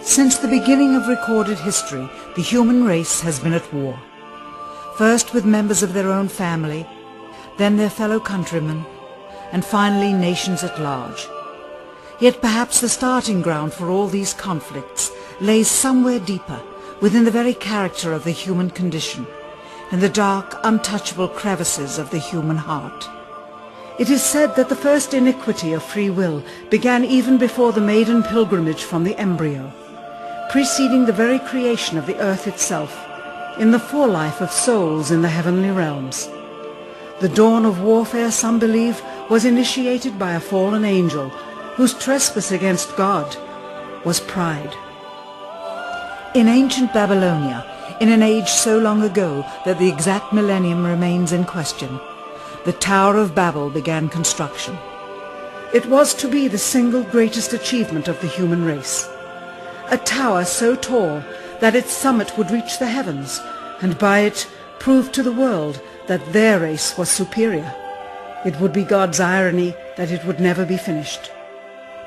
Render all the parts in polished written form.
Since the beginning of recorded history, the human race has been at war. First with members of their own family, then their fellow countrymen, and finally nations at large. Yet perhaps the starting ground for all these conflicts lays somewhere deeper, within the very character of the human condition, in the dark, untouchable crevices of the human heart. It is said that the first iniquity of free will began even before the maiden pilgrimage from the embryo, preceding the very creation of the earth itself, in the forelife of souls in the heavenly realms. The dawn of warfare, some believe, was initiated by a fallen angel, whose trespass against God was pride. In ancient Babylonia, in an age so long ago that the exact millennium remains in question, the Tower of Babel began construction. It was to be the single greatest achievement of the human race. A tower so tall that its summit would reach the heavens, and by it prove to the world that their race was superior. It would be God's irony that it would never be finished.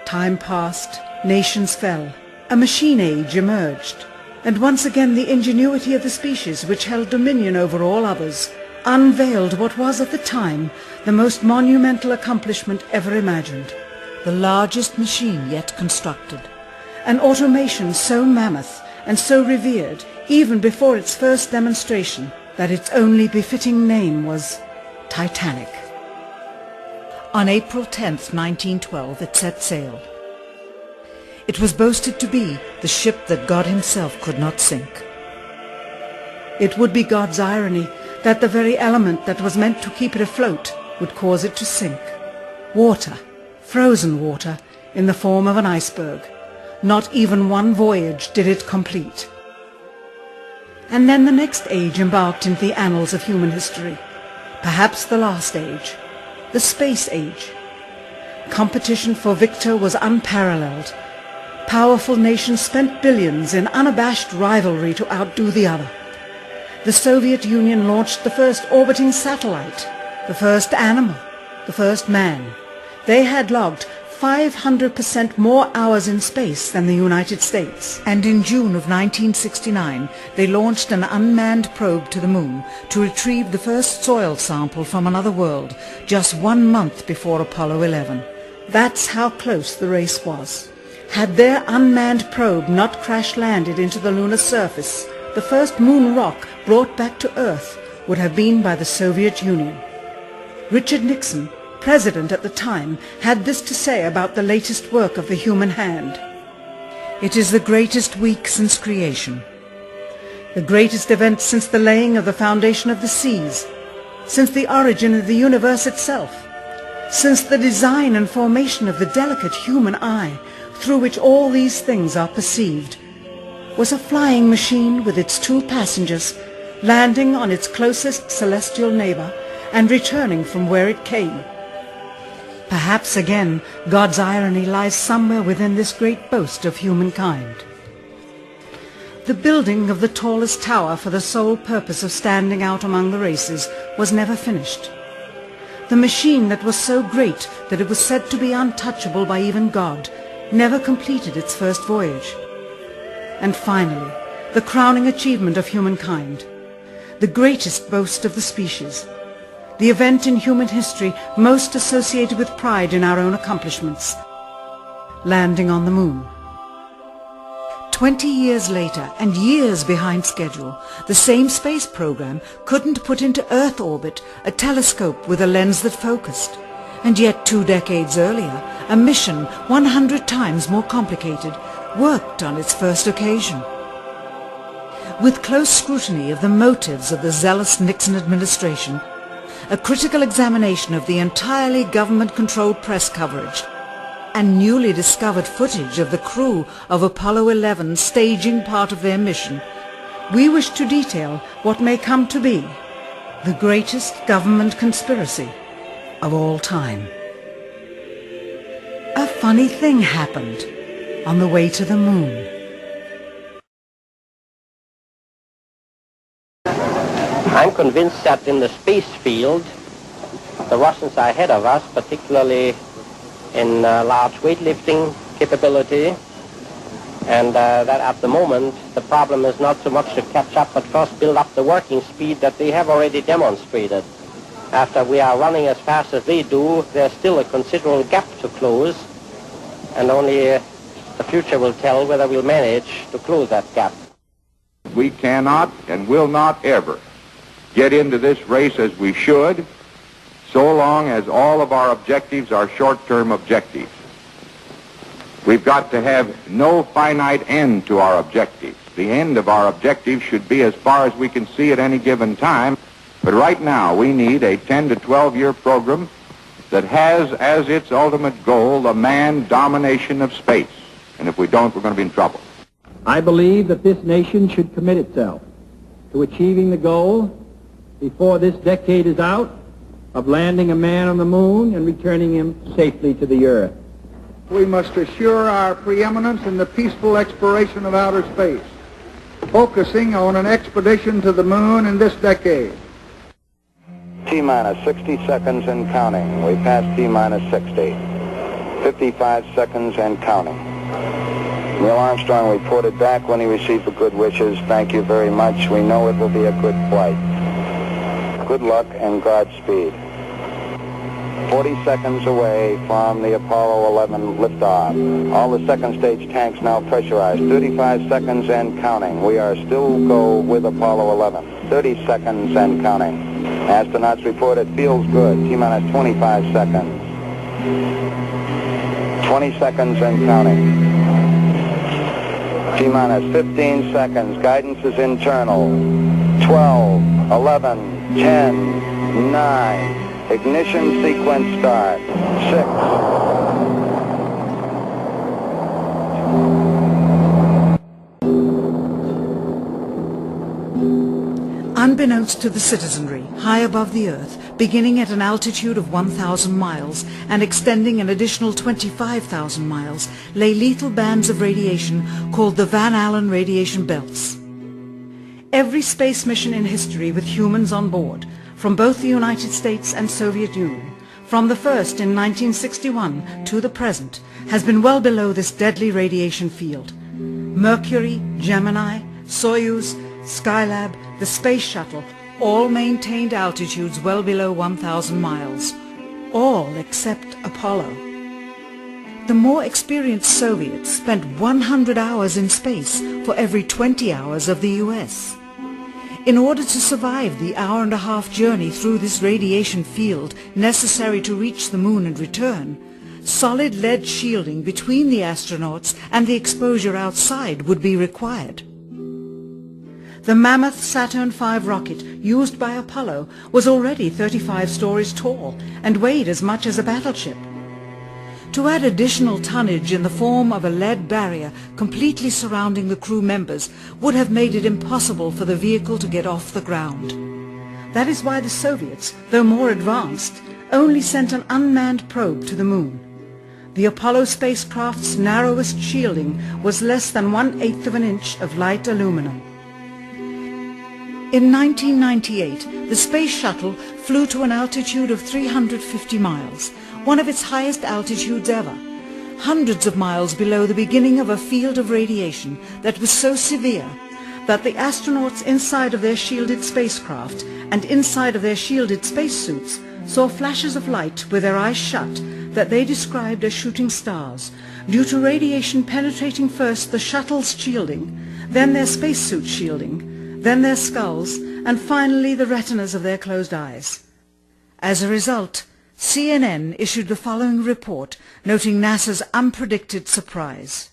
Time passed, nations fell, a machine age emerged, and once again the ingenuity of the species which held dominion over all others unveiled what was at the time the most monumental accomplishment ever imagined, the largest machine yet constructed, an automation so mammoth and so revered even before its first demonstration that its only befitting name was Titanic. On April 10th, 1912, it set sail. It was boasted to be the ship that God himself could not sink. It would be God's irony that the very element that was meant to keep it afloat would cause it to sink. Water, frozen water, in the form of an iceberg. Not even one voyage did it complete. And then the next age embarked into the annals of human history, perhaps the last age, the space age. Competition for victor was unparalleled. Powerful nations spent billions in unabashed rivalry to outdo the other. The Soviet Union launched the first orbiting satellite, the first animal, the first man. They had logged 500% more hours in space than the United States. And in June of 1969, they launched an unmanned probe to the moon to retrieve the first soil sample from another world, just 1 month before Apollo 11. That's how close the race was. Had their unmanned probe not crash-landed into the lunar surface, the first moon rock brought back to Earth would have been by the Soviet Union. Richard Nixon, president at the time, had this to say about the latest work of the human hand. It is the greatest week since creation, the greatest event since the laying of the foundation of the seas, since the origin of the universe itself, since the design and formation of the delicate human eye through which all these things are perceived, was a flying machine with its 2 passengers landing on its closest celestial neighbor and returning from where it came. Perhaps again God's irony lies somewhere within this great boast of humankind. The building of the tallest tower for the sole purpose of standing out among the races was never finished. The machine that was so great that it was said to be untouchable by even God never completed its first voyage. And finally, the crowning achievement of humankind, the greatest boast of the species, the event in human history most associated with pride in our own accomplishments, landing on the moon. 20 years later, and years behind schedule, the same space program couldn't put into Earth orbit a telescope with a lens that focused. And yet 2 decades earlier, a mission 100 times more complicated worked on its first occasion. With close scrutiny of the motives of the zealous Nixon administration, a critical examination of the entirely government-controlled press coverage, and newly discovered footage of the crew of Apollo 11 staging part of their mission, we wish to detail what may come to be the greatest government conspiracy of all time. A funny thing happened on the way to the moon. I'm convinced that in the space field, the Russians are ahead of us, particularly in large weightlifting capability, And that at the moment, the problem is not so much to catch up, but first build up the working speed that they have already demonstrated. After we are running as fast as they do, there's still a considerable gap to close, and only the future will tell whether we'll manage to close that gap. We cannot and will not ever get into this race as we should, so long as all of our objectives are short-term objectives. We've got to have no finite end to our objectives. The end of our objectives should be as far as we can see at any given time. But right now, we need a 10 to 12-year program that has as its ultimate goal the manned domination of space. And if we don't, we're going to be in trouble. I believe that this nation should commit itself to achieving the goal before this decade is out of landing a man on the moon and returning him safely to the earth. We must assure our preeminence in the peaceful exploration of outer space, focusing on an expedition to the moon in this decade. T-minus 60 seconds and counting. We passed T-minus 60. 55 seconds and counting. Neil Armstrong reported back when he received the good wishes. Thank you very much. We know it will be a good flight. Good luck and Godspeed. 40 seconds away from the Apollo 11 liftoff. All the second stage tanks now pressurized. 35 seconds and counting. We are still go with Apollo 11. 30 seconds and counting. Astronauts report it feels good. T-minus 25 seconds. 20 seconds and counting. T-minus 15 seconds. Guidance is internal. 12, 11, 10, 9. Ignition sequence start. 6. Unbeknownst to the citizenry, high above the Earth, beginning at an altitude of 1,000 miles and extending an additional 25,000 miles, lay lethal bands of radiation called the Van Allen radiation belts. Every space mission in history with humans on board, from both the United States and Soviet Union, from the first in 1961 to the present, has been well below this deadly radiation field. Mercury, Gemini, Soyuz, Skylab, the Space Shuttle, all maintained altitudes well below 1,000 miles. All except Apollo. The more experienced Soviets spent 100 hours in space for every 20 hours of the US. In order to survive the hour-and-a-half journey through this radiation field necessary to reach the moon and return, solid lead shielding between the astronauts and the exposure outside would be required. The mammoth Saturn V rocket used by Apollo was already 35 stories tall and weighed as much as a battleship. To add additional tonnage in the form of a lead barrier completely surrounding the crew members would have made it impossible for the vehicle to get off the ground. That is why the Soviets, though more advanced, only sent an unmanned probe to the moon. The Apollo spacecraft's narrowest shielding was less than 1/8 of an inch of light aluminum. In 1998, the Space Shuttle flew to an altitude of 350 miles, one of its highest altitudes ever, hundreds of miles below the beginning of a field of radiation that was so severe that the astronauts inside of their shielded spacecraft and inside of their shielded spacesuits saw flashes of light with their eyes shut that they described as shooting stars, due to radiation penetrating first the shuttle's shielding, then their spacesuit shielding, then their skulls, and finally the retinas of their closed eyes. As a result, CNN issued the following report noting NASA's unpredicted surprise.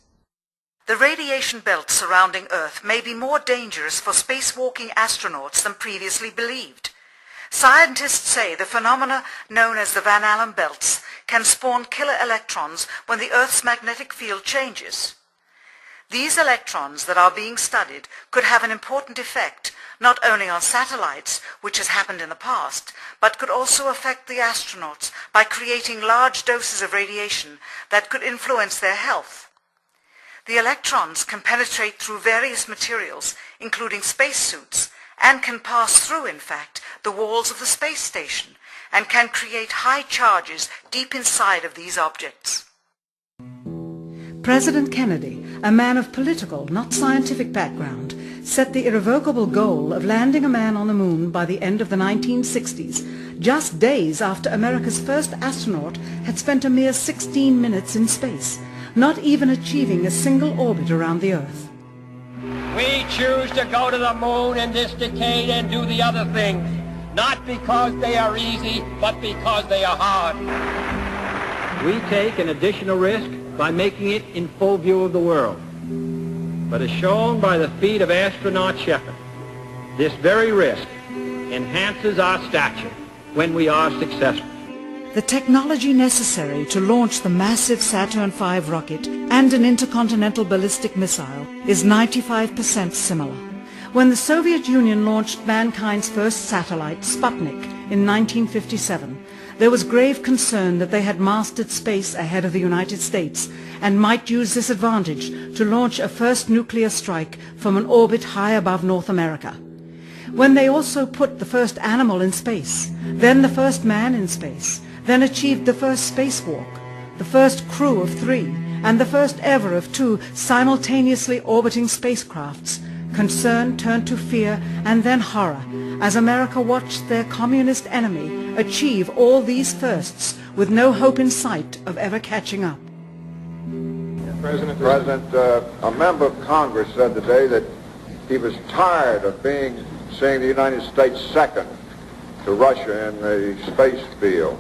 The radiation belt surrounding Earth may be more dangerous for spacewalking astronauts than previously believed. Scientists say the phenomena known as the Van Allen belts can spawn killer electrons when the Earth's magnetic field changes. These electrons that are being studied could have an important effect, not only on satellites, which has happened in the past, but could also affect the astronauts by creating large doses of radiation that could influence their health. The electrons can penetrate through various materials, including spacesuits, and can pass through, in fact, the walls of the space station, and can create high charges deep inside of these objects. President Kennedy, a man of political, not scientific background, set the irrevocable goal of landing a man on the moon by the end of the 1960s, just days after America's first astronaut had spent a mere 16 minutes in space, not even achieving a single orbit around the Earth. We choose to go to the moon in this decade and do the other things, not because they are easy, but because they are hard. We take an additional risk by making it in full view of the world. But as shown by the feat of astronaut Shepard, this very risk enhances our stature when we are successful. The technology necessary to launch the massive Saturn V rocket and an intercontinental ballistic missile is 95% similar. When the Soviet Union launched mankind's first satellite, Sputnik, in 1957, there was grave concern that they had mastered space ahead of the United States and might use this advantage to launch a first nuclear strike from an orbit high above North America. When they also put the first animal in space, then the first man in space, then achieved the first spacewalk, the first crew of 3, and the first ever of 2 simultaneously orbiting spacecrafts, concern turned to fear and then horror as America watched their communist enemy achieve all these firsts with no hope in sight of ever catching up. President, a member of Congress said today that he was tired of seeing the United States second to Russia in the space field.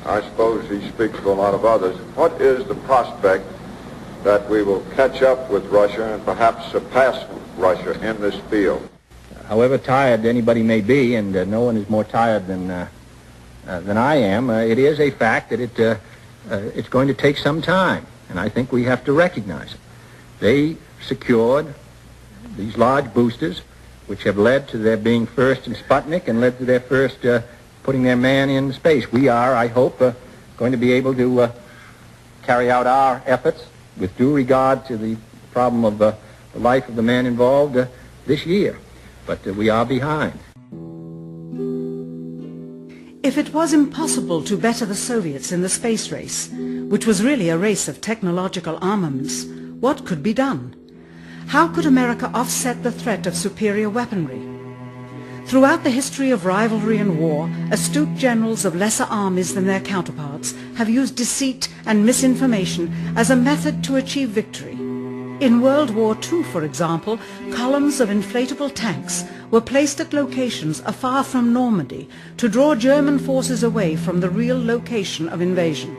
I suppose he speaks for a lot of others. What is the prospect that we will catch up with Russia and perhaps surpass Russia in this field? However tired anybody may be, and no one is more tired than I am, it is a fact that it's going to take some time, and I think we have to recognize it. They secured these large boosters, which have led to their being first in Sputnik and led to their first putting their man in space. We are, I hope, going to be able to carry out our efforts with due regard to the problem of the life of the man involved this year. But we are behind. If it was impossible to better the Soviets in the space race, which was really a race of technological armaments, what could be done? How could America offset the threat of superior weaponry? Throughout the history of rivalry and war, astute generals of lesser armies than their counterparts have used deceit and misinformation as a method to achieve victory. In World War II, for example, columns of inflatable tanks were placed at locations afar from Normandy to draw German forces away from the real location of invasion.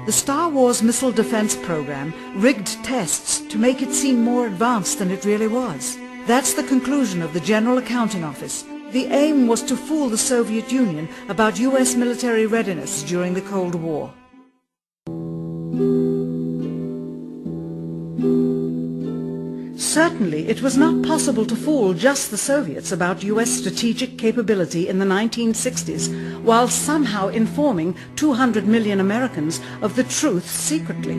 The Star Wars missile defense program rigged tests to make it seem more advanced than it really was. That's the conclusion of the General Accounting Office. The aim was to fool the Soviet Union about US military readiness during the Cold War. Certainly, it was not possible to fool just the Soviets about US strategic capability in the 1960s, while somehow informing 200 million Americans of the truth secretly.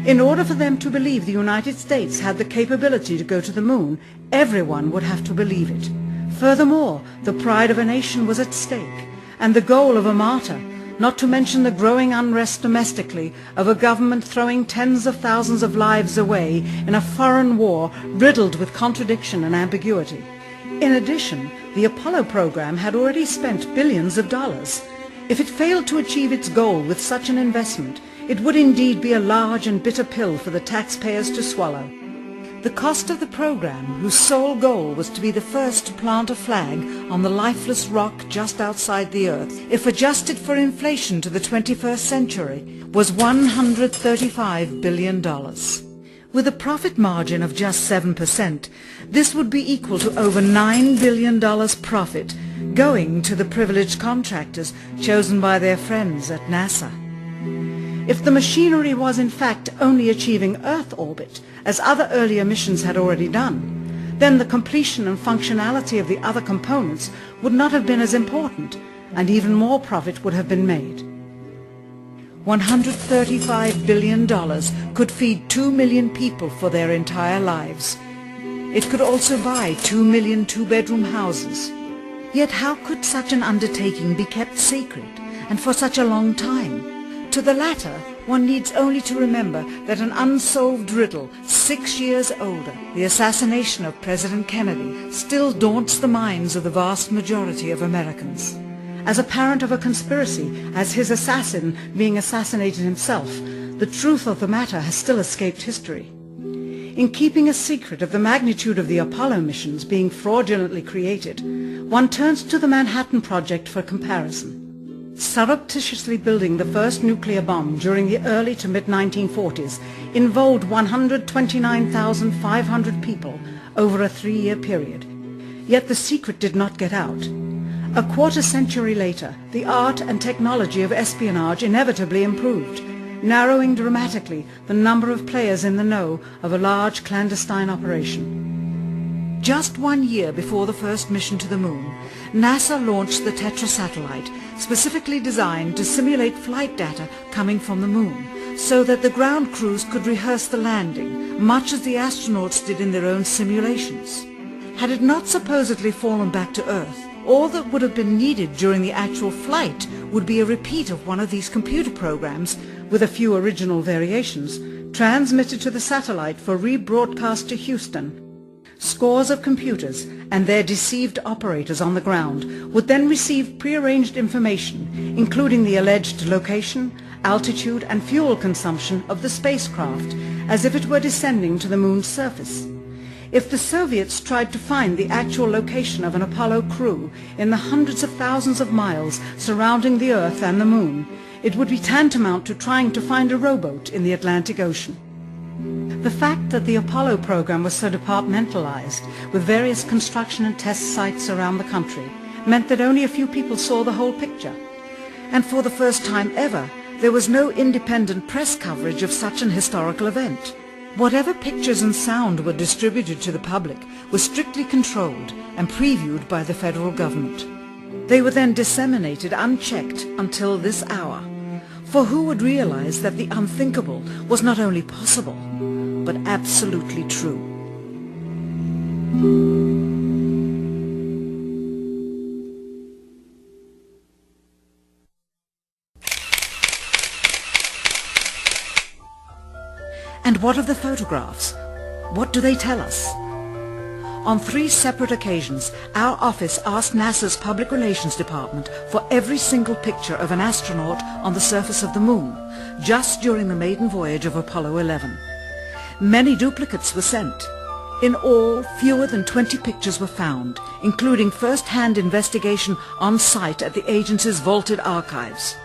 In order for them to believe the United States had the capability to go to the moon, everyone would have to believe it. Furthermore, the pride of a nation was at stake, and the goal of a martyr, not to mention the growing unrest domestically of a government throwing tens of thousands of lives away in a foreign war riddled with contradiction and ambiguity. In addition, the Apollo program had already spent billions of dollars. If it failed to achieve its goal with such an investment, it would indeed be a large and bitter pill for the taxpayers to swallow. The cost of the program, whose sole goal was to be the first to plant a flag on the lifeless rock just outside the Earth, if adjusted for inflation to the 21st century, was $135 billion. With a profit margin of just 7%, this would be equal to over $9 billion profit going to the privileged contractors chosen by their friends at NASA. If the machinery was in fact only achieving Earth orbit, as other earlier missions had already done, then the completion and functionality of the other components would not have been as important, and even more profit would have been made. $135 billion could feed 2 million people for their entire lives. It could also buy 2 million two-bedroom houses. Yet how could such an undertaking be kept secret, and for such a long time? To the latter, One needs only to remember that an unsolved riddle 6 years older, the assassination of President Kennedy, still daunts the minds of the vast majority of Americans. As a parent of a conspiracy, as his assassin being assassinated himself, the truth of the matter has still escaped history. In keeping a secret of the magnitude of the Apollo missions being fraudulently created, one turns to the Manhattan Project for comparison. Surreptitiously building the first nuclear bomb during the early to mid-1940s involved 129,500 people over a 3-year period. Yet the secret did not get out. A quarter century later, the art and technology of espionage inevitably improved, narrowing dramatically the number of players in the know of a large clandestine operation. Just 1 year before the first mission to the moon, NASA launched the Tetra satellite, specifically designed to simulate flight data coming from the moon, so that the ground crews could rehearse the landing, much as the astronauts did in their own simulations. Had it not supposedly fallen back to Earth, all that would have been needed during the actual flight would be a repeat of one of these computer programs, with a few original variations, transmitted to the satellite for rebroadcast to Houston. Scores of computers and their deceived operators on the ground would then receive prearranged information, including the alleged location, altitude and fuel consumption of the spacecraft, as if it were descending to the moon's surface. If the Soviets tried to find the actual location of an Apollo crew in the hundreds of thousands of miles surrounding the Earth and the moon, it would be tantamount to trying to find a rowboat in the Atlantic Ocean. The fact that the Apollo program was so departmentalized, with various construction and test sites around the country, meant that only a few people saw the whole picture. And for the first time ever, there was no independent press coverage of such an historical event. Whatever pictures and sound were distributed to the public were strictly controlled and previewed by the federal government. They were then disseminated unchecked until this hour. For who would realize that the unthinkable was not only possible, but absolutely true? And what of the photographs? What do they tell us? On 3 separate occasions, our office asked NASA's Public Relations Department for every single picture of an astronaut on the surface of the moon, just during the maiden voyage of Apollo 11. Many duplicates were sent. In all, fewer than 20 pictures were found, including first-hand investigation on site at the agency's vaulted archives.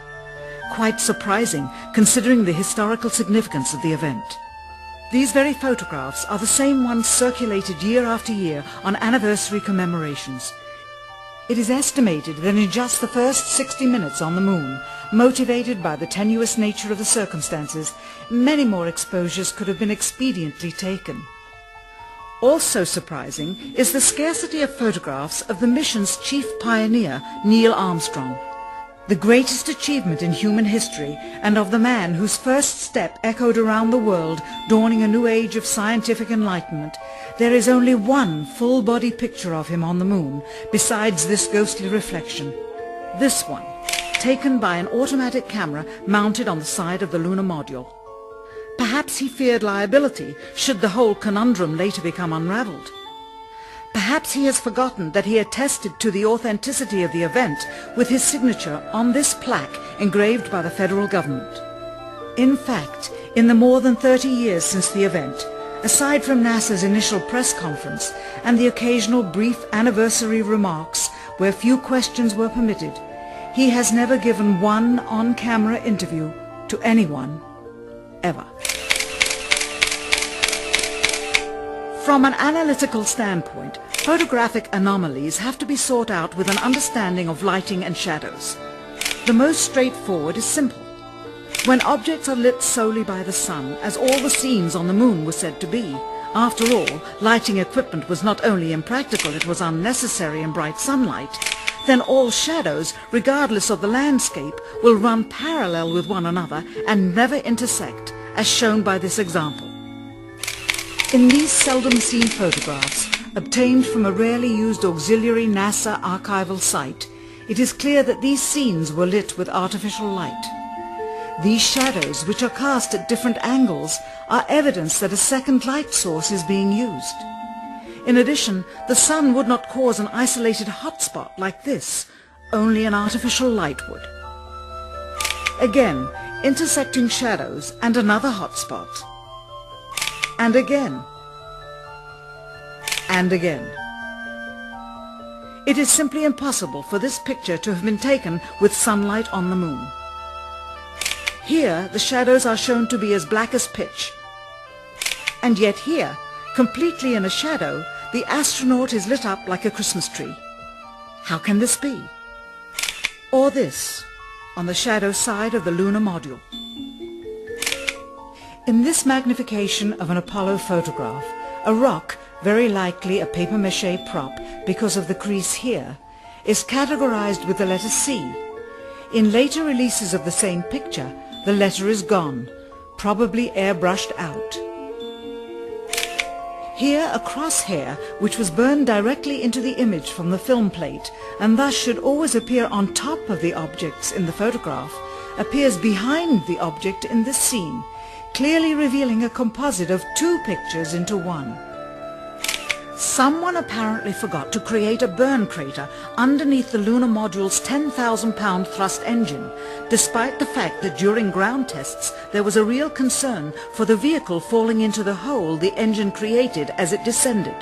Quite surprising, considering the historical significance of the event. These very photographs are the same ones circulated year after year on anniversary commemorations. It is estimated that in just the first 60 minutes on the moon, motivated by the tenuous nature of the circumstances, many more exposures could have been expediently taken. Also surprising is the scarcity of photographs of the mission's chief pioneer, Neil Armstrong. The greatest achievement in human history, and of the man whose first step echoed around the world, dawning a new age of scientific enlightenment, there is only one full-body picture of him on the moon, besides this ghostly reflection. This one, taken by an automatic camera mounted on the side of the lunar module. Perhaps he feared liability should the whole conundrum later become unraveled. Perhaps he has forgotten that he attested to the authenticity of the event with his signature on this plaque engraved by the federal government. In fact, in the more than 30 years since the event, aside from NASA's initial press conference and the occasional brief anniversary remarks where few questions were permitted, he has never given one on-camera interview to anyone, ever. From an analytical standpoint, photographic anomalies have to be sought out with an understanding of lighting and shadows. The most straightforward is simple. When objects are lit solely by the sun, as all the scenes on the moon were said to be, after all, lighting equipment was not only impractical, it was unnecessary in bright sunlight, then all shadows, regardless of the landscape, will run parallel with one another and never intersect, as shown by this example. In these seldom-seen photographs, obtained from a rarely used auxiliary NASA archival site, it is clear that these scenes were lit with artificial light. These shadows, which are cast at different angles, are evidence that a second light source is being used. In addition, the sun would not cause an isolated hotspot like this, only an artificial light would. Again, intersecting shadows and another hotspot. And again. And again. It is simply impossible for this picture to have been taken with sunlight on the moon. Here, the shadows are shown to be as black as pitch. And yet here, completely in a shadow, the astronaut is lit up like a Christmas tree. How can this be? Or this, on the shadow side of the lunar module. In this magnification of an Apollo photograph, a rock, very likely a papier-mâché prop because of the crease here, is categorized with the letter C. In later releases of the same picture, the letter is gone, probably airbrushed out. Here a crosshair, which was burned directly into the image from the film plate and thus should always appear on top of the objects in the photograph, appears behind the object in this scene, clearly revealing a composite of two pictures into one. Someone apparently forgot to create a burn crater underneath the lunar module's 10,000-pound thrust engine, despite the fact that during ground tests there was a real concern for the vehicle falling into the hole the engine created as it descended.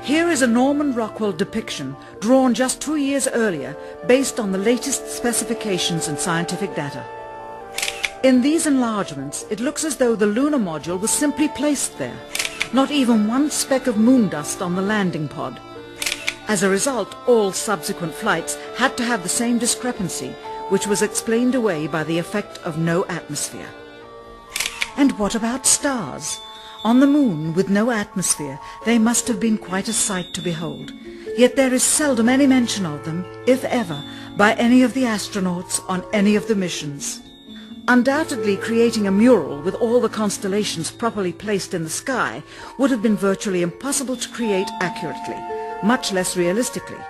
Here is a Norman Rockwell depiction drawn just 2 years earlier based on the latest specifications and scientific data. In these enlargements, it looks as though the lunar module was simply placed there. Not even one speck of moon dust on the landing pod. As a result, all subsequent flights had to have the same discrepancy, which was explained away by the effect of no atmosphere. And what about stars? On the moon, with no atmosphere, they must have been quite a sight to behold. Yet there is seldom any mention of them, if ever, by any of the astronauts on any of the missions. Undoubtedly, creating a mural with all the constellations properly placed in the sky would have been virtually impossible to create accurately, much less realistically.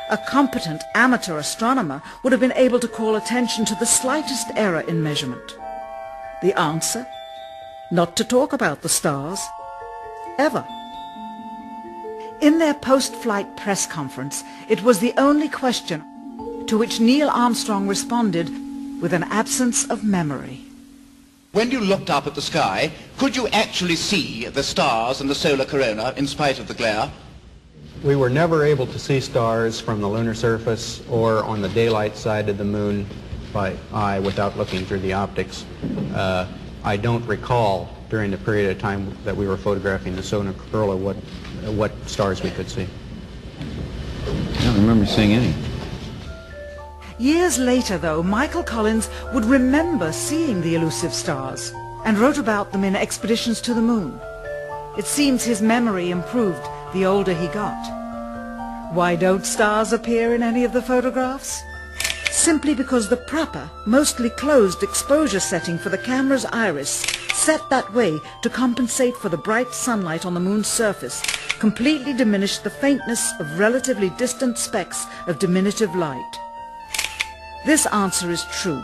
A competent amateur astronomer would have been able to call attention to the slightest error in measurement. The answer? Not to talk about the stars. Ever. In their post-flight press conference, it was the only question to which Neil Armstrong responded with an absence of memory. When you looked up at the sky, could you actually see the stars and the solar corona in spite of the glare? We were never able to see stars from the lunar surface or on the daylight side of the moon by eye without looking through the optics. I don't recall during the period of time that we were photographing the solar corona what stars we could see. I don't remember seeing any. Years later, though, Michael Collins would remember seeing the elusive stars and wrote about them in Expeditions to the Moon. It seems his memory improved the older he got. Why don't stars appear in any of the photographs? Simply because the proper, mostly closed exposure setting for the camera's iris, set that way to compensate for the bright sunlight on the moon's surface, completely diminished the faintness of relatively distant specks of diminutive light. This answer is true.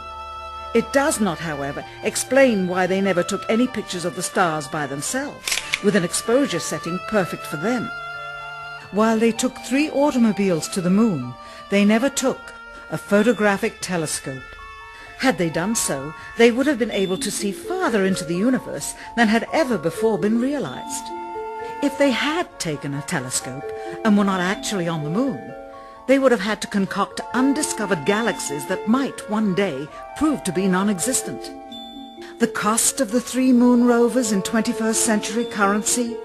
It does not, however, explain why they never took any pictures of the stars by themselves, with an exposure setting perfect for them. While they took 3 automobiles to the moon, they never took a photographic telescope. Had they done so, they would have been able to see farther into the universe than had ever before been realized. If they had taken a telescope and were not actually on the moon, they would have had to concoct undiscovered galaxies that might one day prove to be non-existent. The cost of the 3 moon rovers in 21st century currency?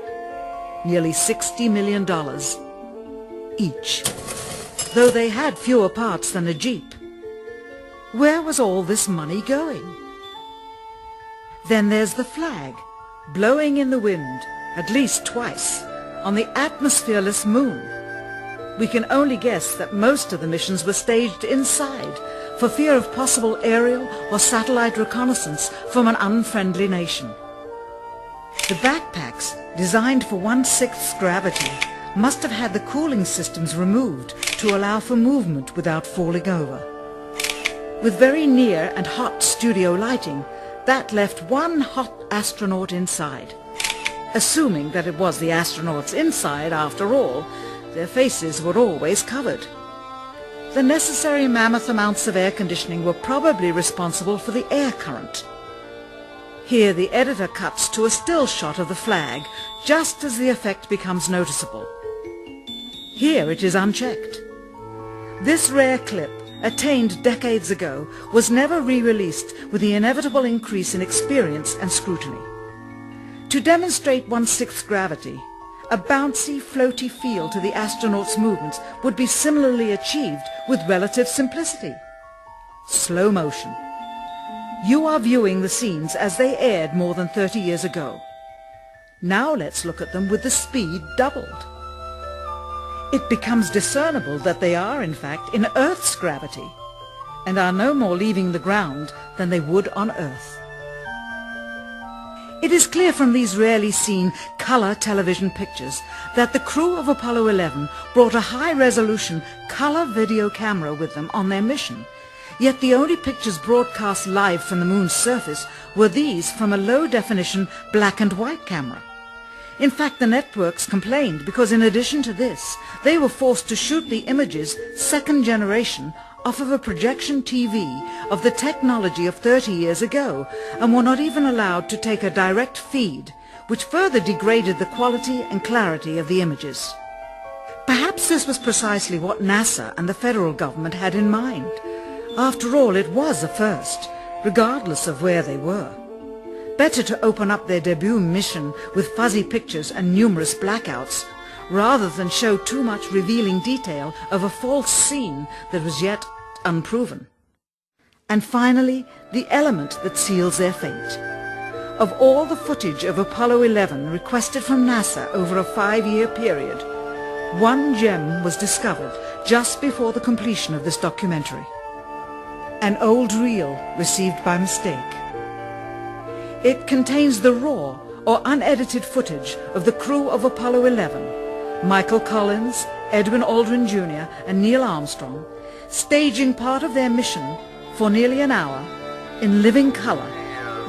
Nearly $60 million each, though they had fewer parts than a Jeep. Where was all this money going? Then there's the flag, blowing in the wind, at least twice, on the atmosphereless moon. We can only guess that most of the missions were staged inside for fear of possible aerial or satellite reconnaissance from an unfriendly nation. The backpacks, designed for 1/6 gravity, must have had the cooling systems removed to allow for movement without falling over. With very near and hot studio lighting, that left one hot astronaut inside. Assuming that it was the astronauts inside after all, their faces were always covered. The necessary mammoth amounts of air conditioning were probably responsible for the air current. Here the editor cuts to a still shot of the flag, just as the effect becomes noticeable. Here it is unchecked. This rare clip, attained decades ago, was never re-released with the inevitable increase in experience and scrutiny. To demonstrate 1/6 gravity, a bouncy, floaty feel to the astronauts' movements would be similarly achieved with relative simplicity. Slow motion. You are viewing the scenes as they aired more than 30 years ago. Now let's look at them with the speed doubled. It becomes discernible that they are, in fact, in Earth's gravity, and are no more leaving the ground than they would on Earth. It is clear from these rarely seen color television pictures that the crew of Apollo 11 brought a high-resolution color video camera with them on their mission, yet the only pictures broadcast live from the moon's surface were these from a low-definition black and white camera. In fact, the networks complained because in addition to this, they were forced to shoot the images, second generation, off of a projection TV of the technology of 30 years ago, and were not even allowed to take a direct feed, which further degraded the quality and clarity of the images. Perhaps this was precisely what NASA and the federal government had in mind. After all, it was a first, regardless of where they were. Better to open up their debut mission with fuzzy pictures and numerous blackouts, rather than show too much revealing detail of a false scene that was yet unproven. And finally, the element that seals their fate. Of all the footage of Apollo 11 requested from NASA over a 5-year period, one gem was discovered just before the completion of this documentary. An old reel received by mistake. It contains the raw or unedited footage of the crew of Apollo 11, Michael Collins, Edwin Aldrin Jr. and Neil Armstrong, staging part of their mission for nearly an hour in living color,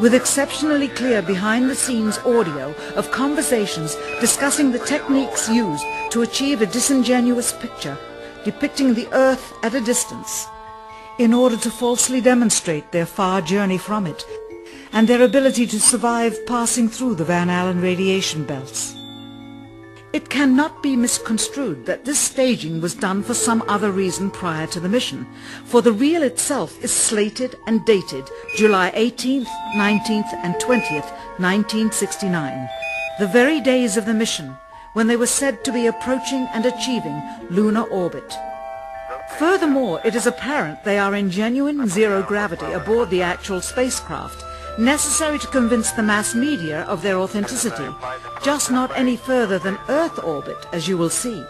with exceptionally clear behind-the-scenes audio of conversations discussing the techniques used to achieve a disingenuous picture depicting the Earth at a distance, in order to falsely demonstrate their far journey from it and their ability to survive passing through the Van Allen radiation belts. It cannot be misconstrued that this staging was done for some other reason prior to the mission, for the reel itself is slated and dated July 18th, 19th and 20th, 1969, the very days of the mission when they were said to be approaching and achieving lunar orbit. Furthermore, it is apparent they are in genuine zero gravity aboard the actual spacecraft, necessary to convince the mass media of their authenticity, just not any further than Earth orbit, as you will see.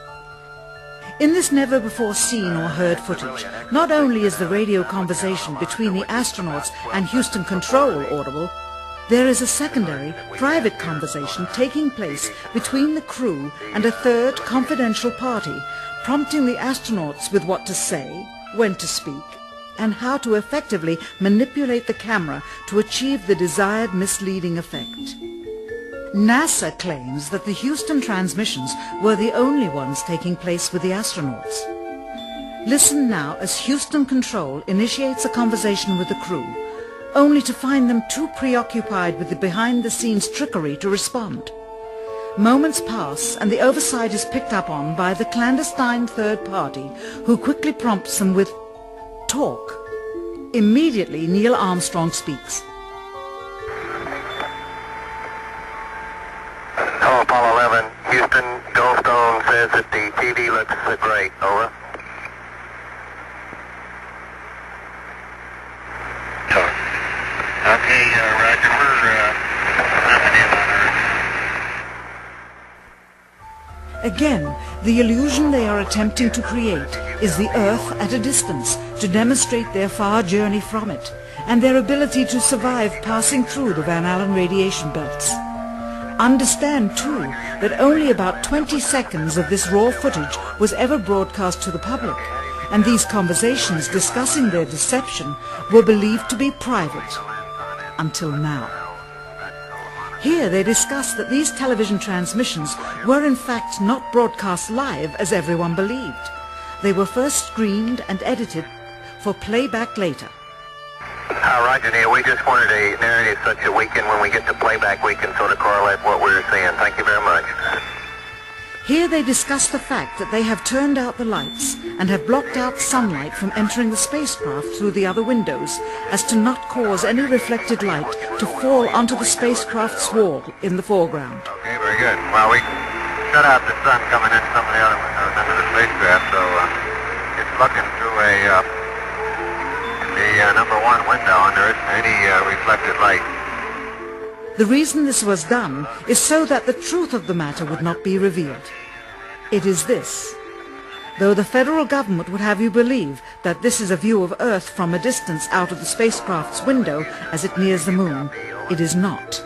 In this never-before-seen or heard footage, not only is the radio conversation between the astronauts and Houston Control audible, there is a secondary, private conversation taking place between the crew and a third confidential party, prompting the astronauts with what to say, when to speak, and how to effectively manipulate the camera to achieve the desired misleading effect. NASA claims that the Houston transmissions were the only ones taking place with the astronauts. Listen now as Houston Control initiates a conversation with the crew, only to find them too preoccupied with the behind-the-scenes trickery to respond. Moments pass and the oversight is picked up on by the clandestine third party, who quickly prompts them with talk. Immediately, Neil Armstrong speaks. Hello, Apollo 11. Houston, Goldstone says that the TV looks great. Over. Okay, Roger. We're nothing in on Earth. Again, the illusion they are attempting to create is the Earth at a distance to demonstrate their far journey from it and their ability to survive passing through the Van Allen radiation belts. Understand, too, that only about 20 seconds of this raw footage was ever broadcast to the public, and these conversations discussing their deception were believed to be private, until now. Here they discuss that these television transmissions were in fact not broadcast live as everyone believed. They were first screened and edited for playback later. Roger, Neil. We just wanted a narrative such that we can, when we get to playback, we can sort of correlate what we're seeing. Thank you very much. Here they discuss the fact that they have turned out the lights and have blocked out sunlight from entering the spacecraft through the other windows as to not cause any reflected light to fall onto the spacecraft's wall in the foreground. Okay, very good. Well, we shut out the sun coming in some of the other windows into the spacecraft, so it's looking through the number one window, and there isn't any reflected light. The reason this was done is so that the truth of the matter would not be revealed. It is this. Though the federal government would have you believe that this is a view of Earth from a distance out of the spacecraft's window as it nears the moon, it is not.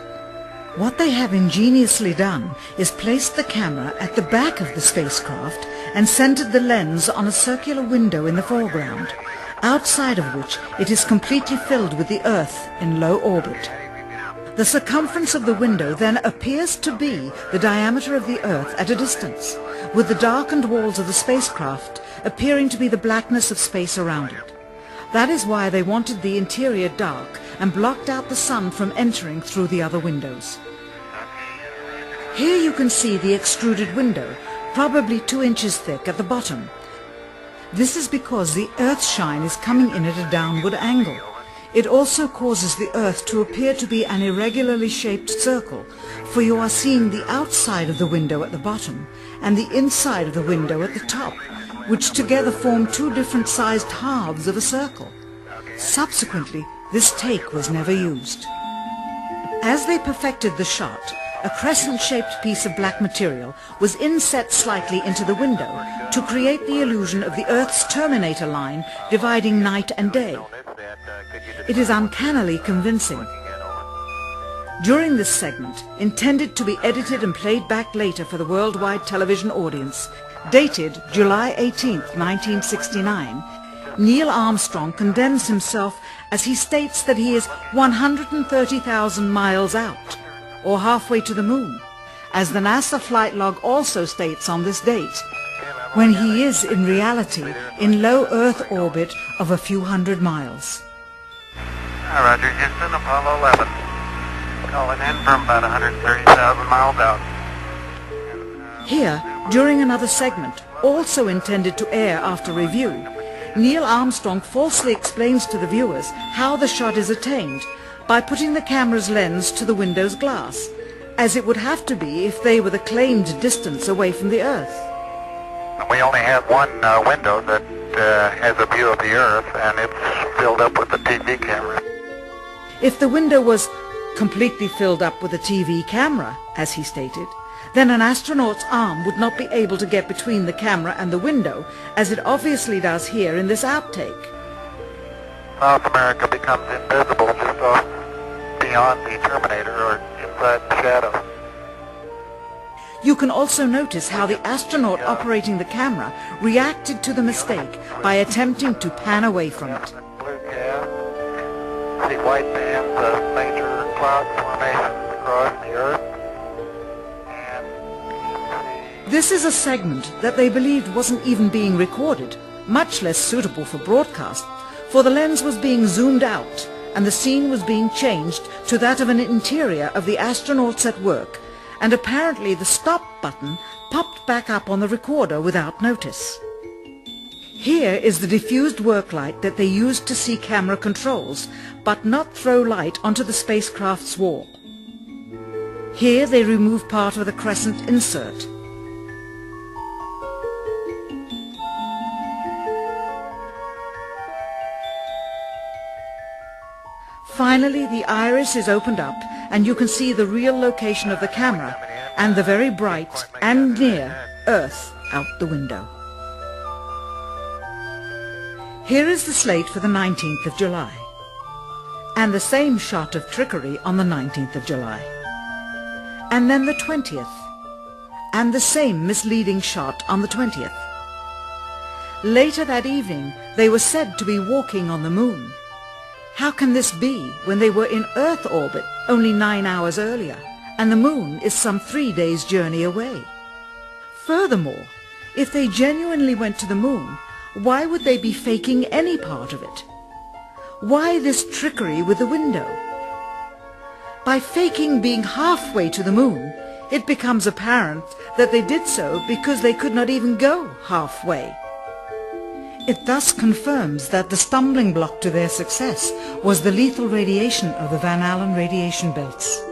What they have ingeniously done is placed the camera at the back of the spacecraft and centered the lens on a circular window in the foreground, outside of which it is completely filled with the Earth in low orbit. The circumference of the window then appears to be the diameter of the Earth at a distance, with the darkened walls of the spacecraft appearing to be the blackness of space around it. That is why they wanted the interior dark and blocked out the sun from entering through the other windows. Here you can see the extruded window, probably 2 inches thick at the bottom. This is because the Earth's shine is coming in at a downward angle. It also causes the Earth to appear to be an irregularly shaped circle, for you are seeing the outside of the window at the bottom and the inside of the window at the top, which together form 2 different sized halves of a circle. Subsequently, this take was never used. As they perfected the shot, a crescent-shaped piece of black material was inset slightly into the window to create the illusion of the Earth's terminator line dividing night and day. It is uncannily convincing. During this segment, intended to be edited and played back later for the worldwide television audience, dated July 18, 1969, Neil Armstrong condemns himself as he states that he is 130,000 miles out, or halfway to the moon, as the NASA flight log also states on this date, when he is in reality in low Earth orbit of a few hundred miles. Roger, Houston, Apollo 11. Calling in from about 130,000 miles out. Here, during another segment, also intended to air after review, Neil Armstrong falsely explains to the viewers how the shot is attained by putting the camera's lens to the window's glass, as it would have to be if they were the claimed distance away from the Earth. We only have one window that has a view of the Earth, and it's filled up with the TV camera. If the window was completely filled up with a TV camera, as he stated, then an astronaut's arm would not be able to get between the camera and the window, as it obviously does here in this outtake. South America becomes invisible just off beyond the Terminator or inside the shadow. You can also notice how the astronaut operating the camera reacted to the mistake by attempting to pan away from it. Blue gas, see white bands of major cloud formations across the Earth. This is a segment that they believed wasn't even being recorded, much less suitable for broadcast, for the lens was being zoomed out and the scene was being changed to that of an interior of the astronauts at work, and apparently the stop button popped back up on the recorder without notice. Here is the diffused work light that they used to see camera controls, but not throw light onto the spacecraft's wall. Here they remove part of the crescent insert. Finally, the iris is opened up and you can see the real location of the camera and the very bright and near Earth out the window. Here is the slate for the 19th of July, and the same shot of trickery on the 19th of July, and then the 20th, and the same misleading shot on the 20th. Later that evening, they were said to be walking on the moon. How can this be when they were in Earth orbit only 9 hours earlier, and the moon is some 3 days' journey away? Furthermore, if they genuinely went to the moon, why would they be faking any part of it? Why this trickery with the window? By faking being halfway to the moon, it becomes apparent that they did so because they could not even go halfway. It thus confirms that the stumbling block to their success was the lethal radiation of the Van Allen radiation belts.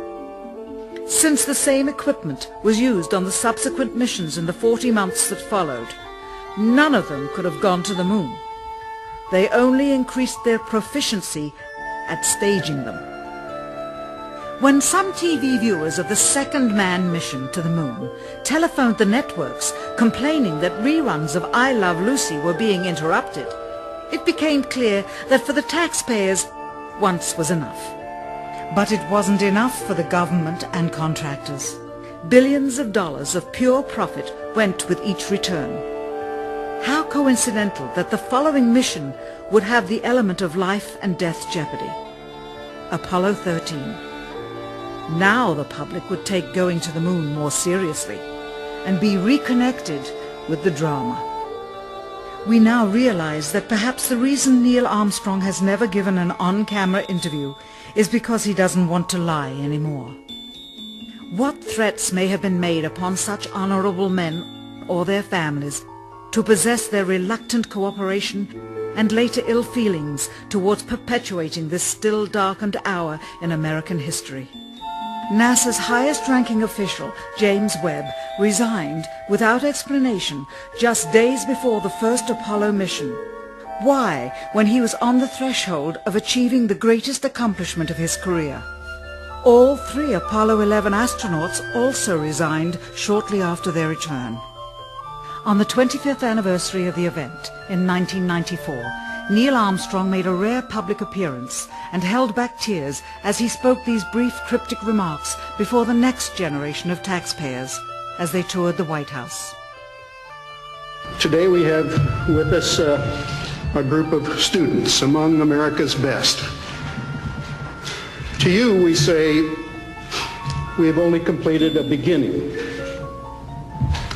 Since the same equipment was used on the subsequent missions in the 40 months that followed, none of them could have gone to the moon. They only increased their proficiency at staging them. When some TV viewers of the second manned mission to the moon telephoned the networks complaining that reruns of I Love Lucy were being interrupted, it became clear that for the taxpayers, once was enough. But it wasn't enough for the government and contractors. Billions of dollars of pure profit went with each return. How coincidental that the following mission would have the element of life and death jeopardy. Apollo 13. Now the public would take going to the moon more seriously and be reconnected with the drama. We now realize that perhaps the reason Neil Armstrong has never given an on-camera interview is because he doesn't want to lie anymore. What threats may have been made upon such honorable men or their families to possess their reluctant cooperation and later ill feelings towards perpetuating this still darkened hour in American history. NASA's highest-ranking official, James Webb, resigned without explanation just days before the first Apollo mission. Why, when he was on the threshold of achieving the greatest accomplishment of his career? All 3 Apollo 11 astronauts also resigned shortly after their return. On the 25th anniversary of the event in 1994, Neil Armstrong made a rare public appearance and held back tears as he spoke these brief cryptic remarks before the next generation of taxpayers as they toured the White House. Today we have with us a group of students among America's best. To you we say we have only completed a beginning.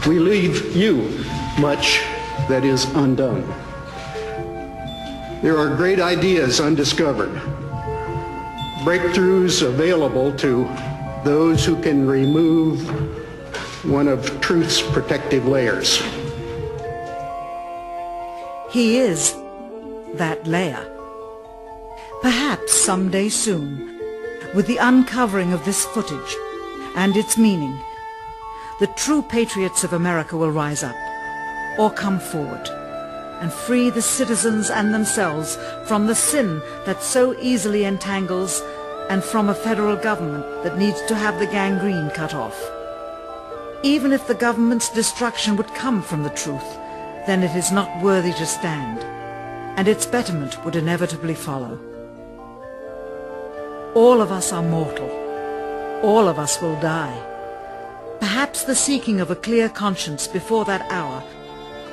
We leave you much that is undone. There are great ideas undiscovered, breakthroughs available to those who can remove one of truth's protective layers. He is that layer. Perhaps someday soon, with the uncovering of this footage and its meaning, the true patriots of America will rise up or come forward and free the citizens and themselves from the sin that so easily entangles and from a federal government that needs to have the gangrene cut off. Even if the government's destruction would come from the truth, then it is not worthy to stand, and its betterment would inevitably follow. All of us are mortal. All of us will die. Perhaps the seeking of a clear conscience before that hour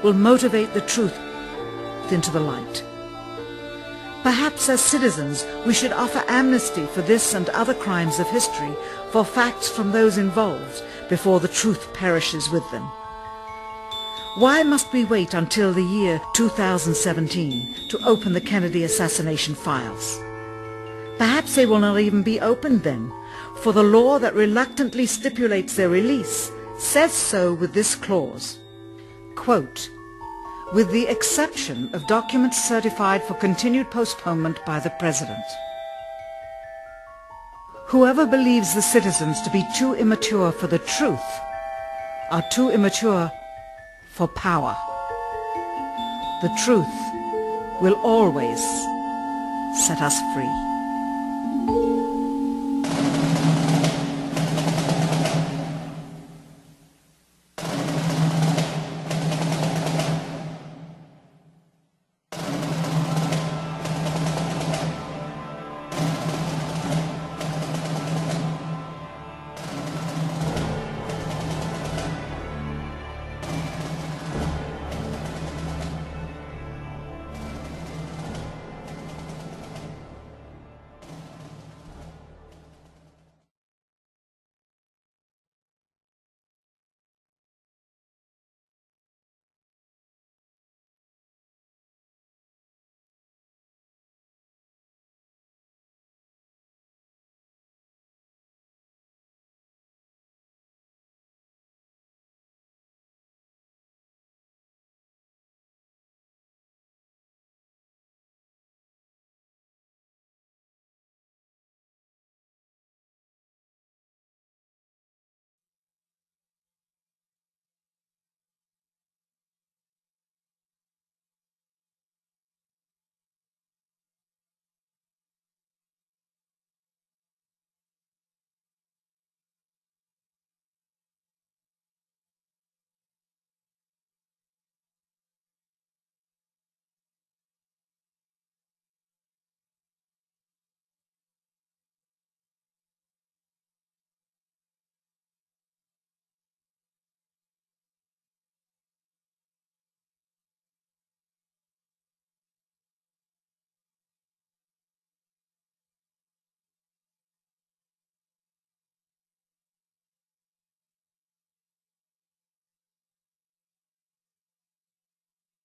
will motivate the truth into the light. Perhaps as citizens we should offer amnesty for this and other crimes of history, for facts from those involved, before the truth perishes with them. Why must we wait until the year 2017 to open the Kennedy assassination files? Perhaps they will not even be opened then, for the law that reluctantly stipulates their release says so with this clause, quote, with the exception of documents certified for continued postponement by the President. Whoever believes the citizens to be too immature for the truth are too immature for power. The truth will always set us free.